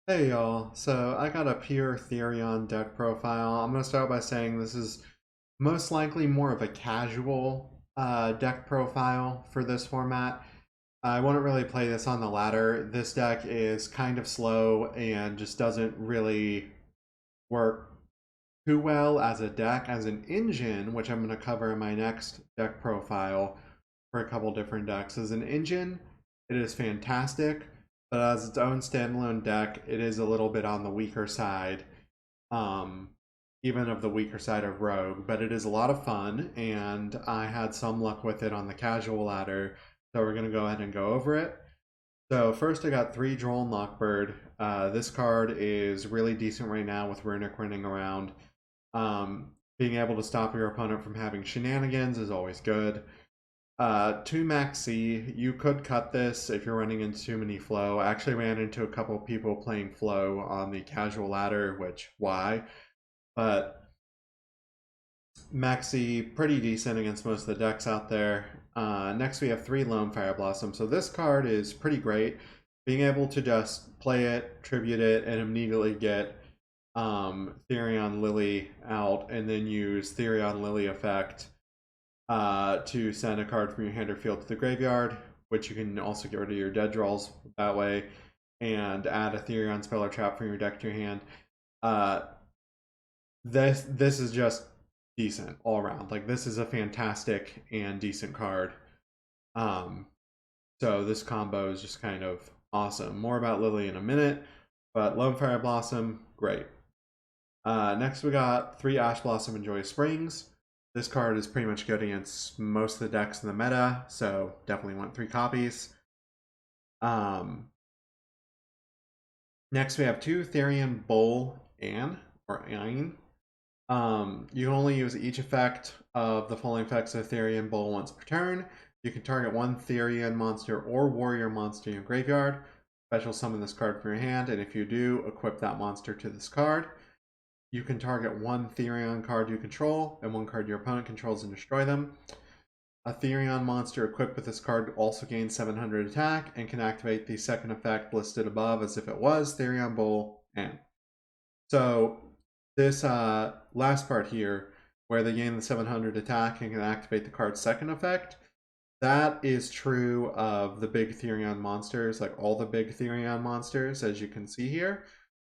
Hey y'all, so I got a pure Therion deck profile. I'm going to start by saying this is most likely more of a casual deck profile for this format. I wouldn't really play this on the ladder. This deck is kind of slow and just doesn't really work too well as a deck. As an engine, which I'm going to cover in my next deck profile for a couple different decks. As an engine, it is fantastic, but as its own standalone deck, it is a little bit on the weaker side, um, even of the weaker side of Rogue. But it is a lot of fun, and I had some luck with it on the casual ladder, so we're going to go ahead and go over it. So first I got 3 Droll and Lockbird. This card is really decent right now with Runic running around. Being able to stop your opponent from having shenanigans is always good. 2 Max C, you could cut this if you're running into too many flow. I actually ran into a couple of people playing flow on the casual ladder, which, why? But Max C, pretty decent against most of the decks out there. Next we have 3 Lone Fire Blossom. So this card is pretty great. Being able to just play it, tribute it, and immediately get Therion Lily out, and then use Therion Lily effect to send a card from your hand or field to the graveyard, which you can also get rid of your dead draws that way, and add a Therion spell or trap from your deck to your hand. Uh, this is just decent all around. Like, this is a fantastic and decent card. Um, so this combo is just kind of awesome. More about Lily in a minute, but Lone Fire Blossom, great. Next we got 3 Ash Blossom and Joyous Springs. This card is pretty much good against most of the decks in the meta, so definitely want 3 copies. Next we have 2 Therion Bowl An, or Ain. You can only use each effect of the following effects of Therion Bowl once per turn. You can target 1 Therion monster or warrior monster in your graveyard. Special summon this card from your hand, and if you do, equip that monster to this card. You can target 1 Therion card you control and 1 card your opponent controls and destroy them. A Therion monster equipped with this card also gains 700 attack and can activate the second effect listed above as if it was Therion Bowl An. So this last part here, where they gain the 700 attack and can activate the card's second effect, that is true of the big Therion monsters, like all the big Therion monsters, as you can see here.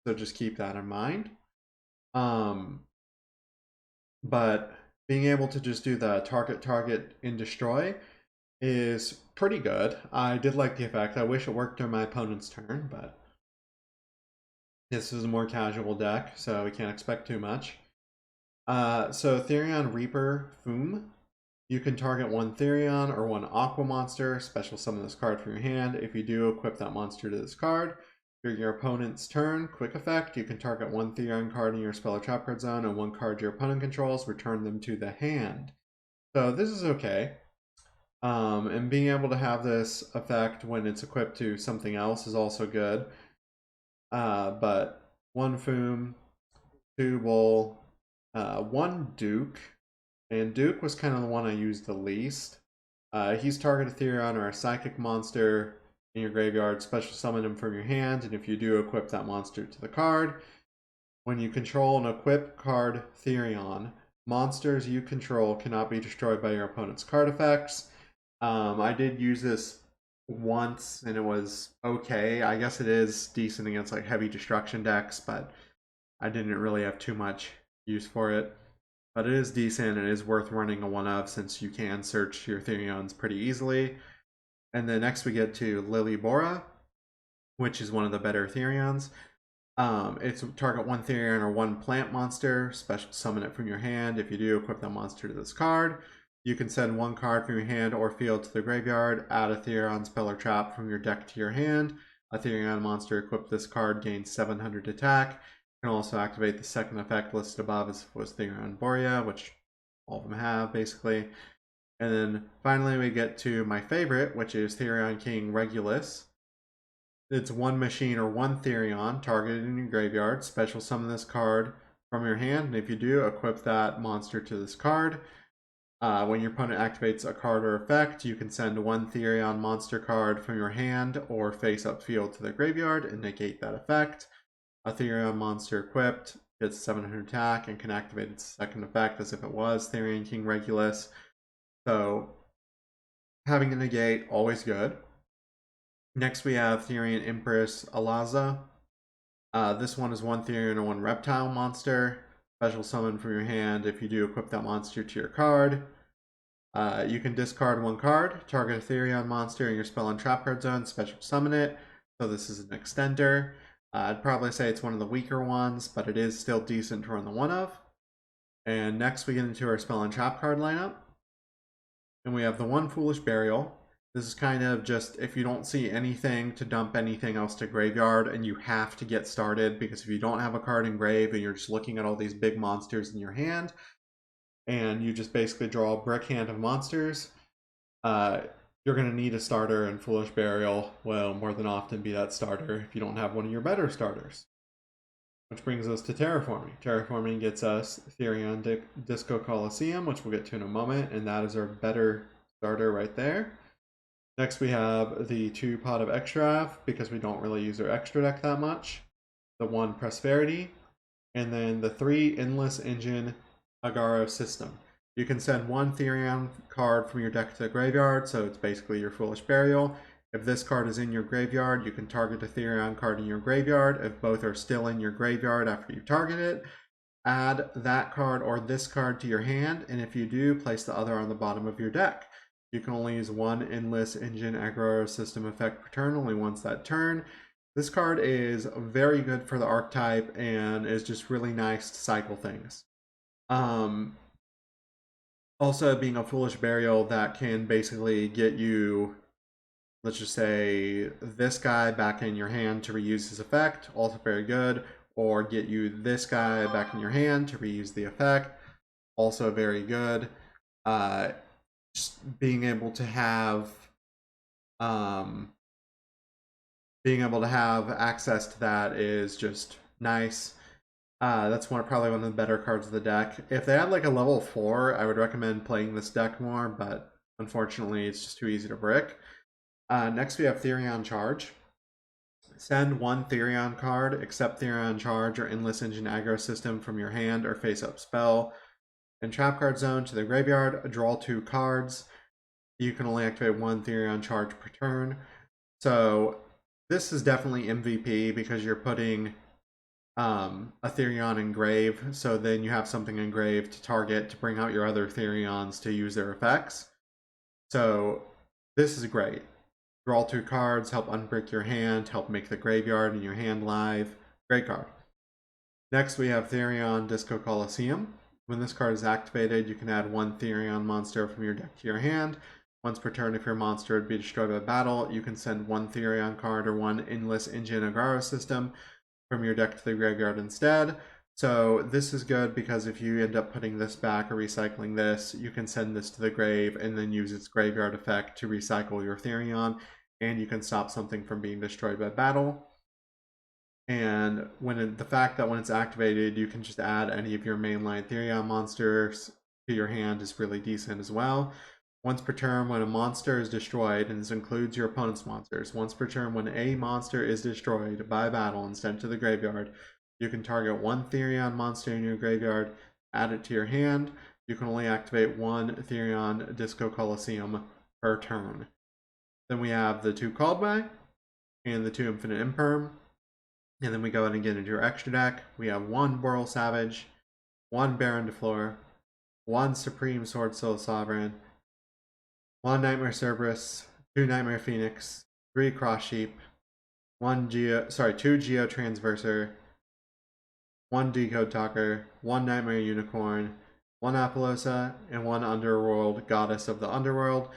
So just keep that in mind. But being able to just do the target and destroy is pretty good. I did like the effect. I wish it worked during my opponent's turn, but this is a more casual deck, so we can't expect too much. So Therion Reaper Foom. You can target 1 Therion or 1 Aqua monster, special summon this card from your hand. If you do, equip that monster to this card. During your opponent's turn, quick effect, you can target 1 Therion card in your spell or trap card zone and 1 card your opponent controls, return them to the hand. So this is okay. And being able to have this effect when it's equipped to something else is also good. But 1 Foom, 2 Bowl, 1 Duke, and Duke was kind of the one I used the least. He's target a Therion or a Psychic monster in your graveyard, special summon him from your hand, and if you do, equip that monster to the card. When you control an equip card Therion, monsters you control cannot be destroyed by your opponent's card effects. I did use this once and it was okay. I guess it is decent against like heavy destruction decks, but I didn't really have too much use for it. But it is decent and it is worth running a one of since you can search your Therions pretty easily. And then next we get to Lily Bora, which is one of the better Therions. It's target 1 Therion or 1 plant monster, special summon it from your hand. If you do, equip that monster to this card. You can send 1 card from your hand or field to the graveyard, add a Therion spell or trap from your deck to your hand. A Therion monster equipped this card gains 700 attack. You can also activate the second effect listed above as if it was Therion Borea, which all of them have basically. And then finally we get to my favorite, which is Therion King Regulus. It's 1 machine or 1 Therion targeted in your graveyard. Special summon this card from your hand, and if you do, equip that monster to this card. When your opponent activates a card or effect, you can send 1 Therion monster card from your hand or face up field to the graveyard and negate that effect. a Therion monster equipped gets 700 attack and can activate its second effect as if it was Therion King Regulus. So having a negate, always good. Next we have Therion Empress Alaza. This one is one Therion and one Reptile monster. Special summon from your hand if you do equip that monster to your card. You can discard one card, target a Therion monster in your spell and trap card zone, special summon it. So this is an extender. I'd probably say it's one of the weaker ones, but it is still decent to run the one of. And next we get into our spell and trap card lineup. And we have the one Foolish Burial. This is kind of just if you don't see anything to dump anything else to graveyard and you have to get started, because if you don't have a card in grave and you're just looking at all these big monsters in your hand and you just basically draw a brick hand of monsters, you're going to need a starter, and Foolish Burial will more than often be that starter if you don't have one of your better starters. Which brings us to Terraforming. Terraforming gets us Therion Disco Coliseum, which we'll get to in a moment, and that is our better starter right there. Next we have the 2 Pot of Extra, because we don't really use our extra deck that much. The 1 Prosperity, and then the 3 Endless Engine YuGiOh System. You can send 1 Therion card from your deck to the graveyard, so it's basically your Foolish Burial. If this card is in your graveyard, you can target a Therion card in your graveyard. If both are still in your graveyard after you target it, add that card or this card to your hand, and if you do, place the other on the bottom of your deck. You can only use 1 Endless Engine YuGiOh System effect per turn, only once that turn. This card is very good for the archetype and is just really nice to cycle things. Also, being a Foolish Burial, that can basically get you, let's just say, this guy back in your hand to reuse his effect, also very good, or get you this guy back in your hand to reuse the effect, also very good. Just being able to have access to that is just nice. That's probably one of the better cards of the deck. If they had like a level 4, I would recommend playing this deck more, but unfortunately it's just too easy to brick. Next we have Therion Charge. Send 1 Therion card, except Therion Charge or Endless Engine Aggro System from your hand or face-up spell and trap card zone to the graveyard. Draw 2 cards. You can only activate 1 Therion Charge per turn. So this is definitely MVP because you're putting a Therion in grave, so then you have something in grave to target to bring out your other Therions to use their effects. So this is great. Draw 2 cards, help unbrick your hand, help make the graveyard and your hand live. Great card. Next we have Therion Disco Coliseum. When this card is activated, you can add 1 Therion monster from your deck to your hand. Once per turn, if your monster would be destroyed by battle, you can send 1 Therion card or 1 Endless Engine YuGiOh System from your deck to the graveyard instead. So this is good because if you end up putting this back or recycling this, you can send this to the grave and then use its graveyard effect to recycle your Therion, and you can stop something from being destroyed by battle. And the fact that when it's activated, you can just add any of your mainline Therion monsters to your hand is really decent as well. Once per turn, when a monster is destroyed, and this includes your opponent's monsters, once per turn when a monster is destroyed by battle and sent to the graveyard, you can target 1 Therion monster in your graveyard, add it to your hand. You can only activate 1 Therion Disco Coliseum per turn. Then we have the 2 Called By and the 2 Infinite Imperm. And then we go ahead and get into your extra deck. We have 1 Boral Savage, 1 Baron de Fleur, 1 Supreme Sword Soul Sovereign, 1 Nightmare Cerberus, 2 Nightmare Phoenix, 3 Cross Sheep, 2 Geo Transverser, 1 Decode Talker, 1 Nightmare Unicorn, 1 Apollosa, and 1 Underworld Goddess of the Underworld.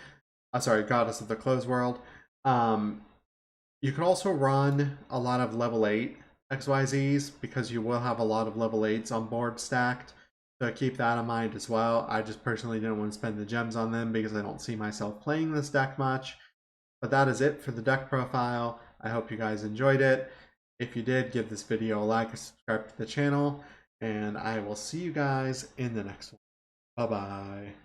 Goddess of the Closed World. You can also run a lot of level 8 XYZs because you will have a lot of level 8s on board stacked. So keep that in mind as well. I just personally didn't want to spend the gems on them because I don't see myself playing this deck much. But that is it for the deck profile. I hope you guys enjoyed it. If you did, give this video a like and subscribe to the channel. And I will see you guys in the next one. Bye-bye.